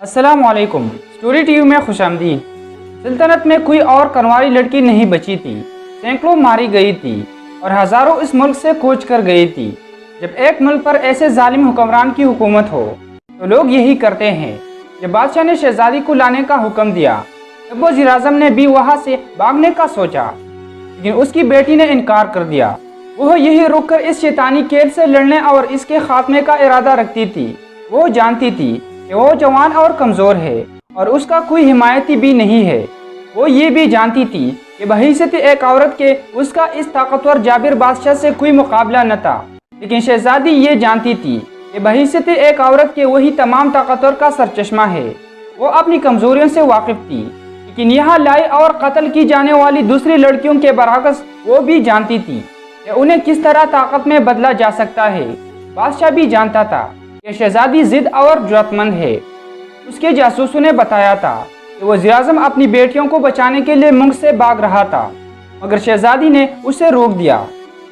अस्सलामुअलैकुम। Story TV में खुशामदीद। सल्तनत में कोई और कनवारी लड़की नहीं बची थी। सैकड़ों मारी गई थी और हज़ारों इस मुल्क से कूच कर गई थी। जब एक मुल्क पर ऐसे जालिम हुक्मरान की हुकूमत हो तो लोग यही करते हैं। जब बादशाह ने शहजादी को लाने का हुक्म दिया तब वज़ीर आज़म ने भी वहाँ से भागने का सोचा, लेकिन उसकी बेटी ने इनकार कर दिया। वह यही रुक कर इस शैतानी खेल से लड़ने और इसके खात्मे का इरादा रखती थी। वो जानती थी कि वो जवान और कमज़ोर है और उसका कोई हिमायती भी नहीं है। वो ये भी जानती थी कि बहैसियत एक औरत के उसका इस ताकतवर जाबिर बादशाह से कोई मुकाबला न था। लेकिन शहजादी ये जानती थी कि बहैसियत एक औरत के वही तमाम ताकतवर का सरचश्मा है। वो अपनी कमज़ोरियों से वाकिफ थी, लेकिन यहाँ लाई और कत्ल की जाने वाली दूसरी लड़कियों के बरअक्स वो भी जानती थी कि उन्हें किस तरह ताकत में बदला जा सकता है। बादशाह भी जानता था कि शहजादी जिद और जुर्रतमंद है। उसके जासूसों ने बताया था कि वज़ीर आज़म अपनी बेटियों को बचाने के लिए मुल्क से भाग रहा था, मगर शहजादी ने उसे रोक दिया।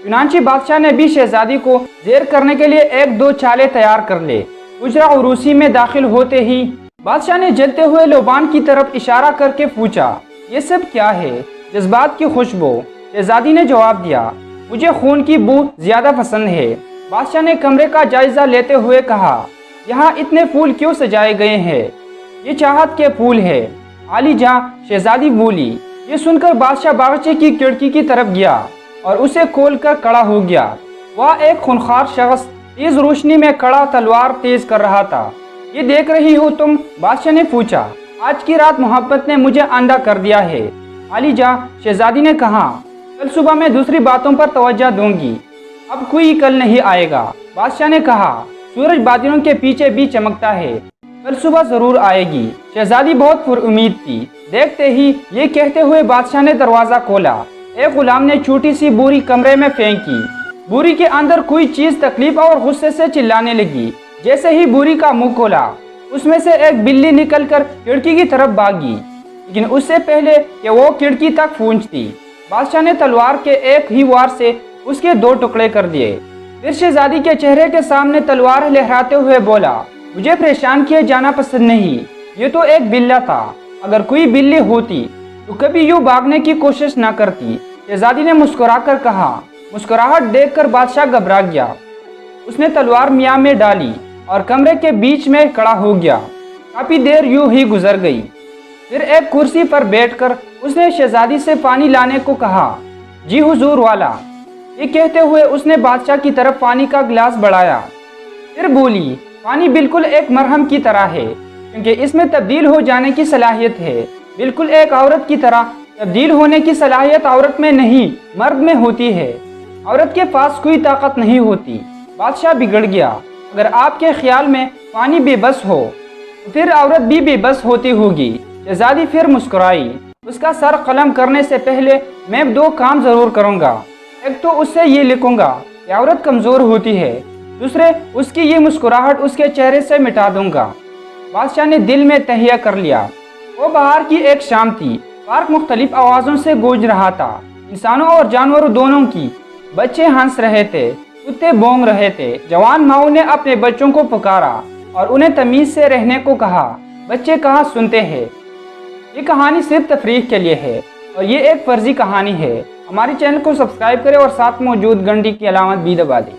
चुनांचे बादशाह ने भी शहजादी को जेर करने के लिए एक दो चालें तैयार कर ले। उजरा उरूसी में दाखिल होते ही बादशाह ने जलते हुए लोबान की तरफ इशारा करके पूछा, ये सब क्या है? जज्बात की खुशबू। शहजादी ने जवाब दिया, मुझे खून की बू ज्यादा पसंद है। बादशाह ने कमरे का जायजा लेते हुए कहा, यहाँ इतने फूल क्यों सजाए गए हैं? ये चाहत के फूल है आली जां। शहजादी बोली। ये सुनकर बादशाह बागीचे की खिड़की की तरफ गया और उसे खोलकर खड़ा हो गया। वह एक खूंखार शख्स तेज रोशनी में खड़ा तलवार तेज कर रहा था। ये देख रही हो तुम? बादशाह ने पूछा। आज की रात मोहब्बत ने मुझे अंधा कर दिया है आली जां। शहजादी ने कहा, कल सुबह मैं दूसरी बातों पर तवज्जो दूंगी, अब कोई कल नहीं आएगा। बादशाह ने कहा, सूरज बादलों के पीछे भी चमकता है, कल सुबह जरूर आएगी। शहजादी बहुत पुरुम्मीद थी। देखते ही ये कहते हुए बादशाह ने दरवाजा खोला। एक गुलाम ने छोटी सी बोरी कमरे में फेंकी। बोरी के अंदर कोई चीज तकलीफ और गुस्से से चिल्लाने लगी। जैसे ही बोरी का मुंह खोला, उसमें से एक बिल्ली निकलकर खिड़की की तरफ भागी, लेकिन उससे पहले कि वो खिड़की तक पहुंचती, बादशाह ने तलवार के एक ही वार से उसके दो टुकड़े कर दिए। फिर शहजादी के चेहरे के सामने तलवार लहराते हुए बोला, मुझे परेशान किया जाना पसंद नहीं। ये तो एक बिल्ला था। अगर कोई बिल्ली होती तो कभी यूं भागने की कोशिश न करती। शहजादी ने मुस्कुराकर कहा। मुस्कुराहट देखकर बादशाह घबरा गया। उसने तलवार मियाँ में डाली और कमरे के बीच में खड़ा हो गया। काफी देर यूं ही गुजर गई। फिर एक कुर्सी पर बैठकर उसने शहजादी से पानी लाने को कहा। जी हुजूर वाला। ये कहते हुए उसने बादशाह की तरफ पानी का गिलास बढ़ाया। फिर बोली, पानी बिल्कुल एक मरहम की तरह है, क्योंकि इसमें तब्दील हो जाने की सलाहियत है। बिल्कुल एक औरत की तरह तब्दील होने की सलाहियत औरत में नहीं, मर्द में होती है। औरत के पास कोई ताकत नहीं होती। बादशाह बिगड़ गया। अगर आपके ख्याल में पानी बेबस हो तो फिर औरत भी बेबस होती होगी। शहजादी फिर मुस्कुराई। उसका सर कलम करने से पहले मैं दो काम जरूर करूँगा। एक तो उससे ये लिखूंगा कि औरत कमज़ोर होती है, दूसरे उसकी ये मुस्कुराहट उसके चेहरे से मिटा दूंगा। बादशाह ने दिल में तहिया कर लिया। वो बाहर की एक शाम थी। पार्क मुख्तलिफ आवाज़ों से गूंज रहा था, इंसानों और जानवरों दोनों की। बच्चे हंस रहे थे, कुत्ते भौंक रहे थे। जवान माओ ने अपने बच्चों को पुकारा और उन्हें तमीज़ से रहने को कहा। बच्चे कहाँ सुनते हैं। ये कहानी सिर्फ तफरीह के लिए है और ये एक फर्जी कहानी है। हमारे चैनल को सब्सक्राइब करें और साथ मौजूद घंटी की अलामत भी दबा दें।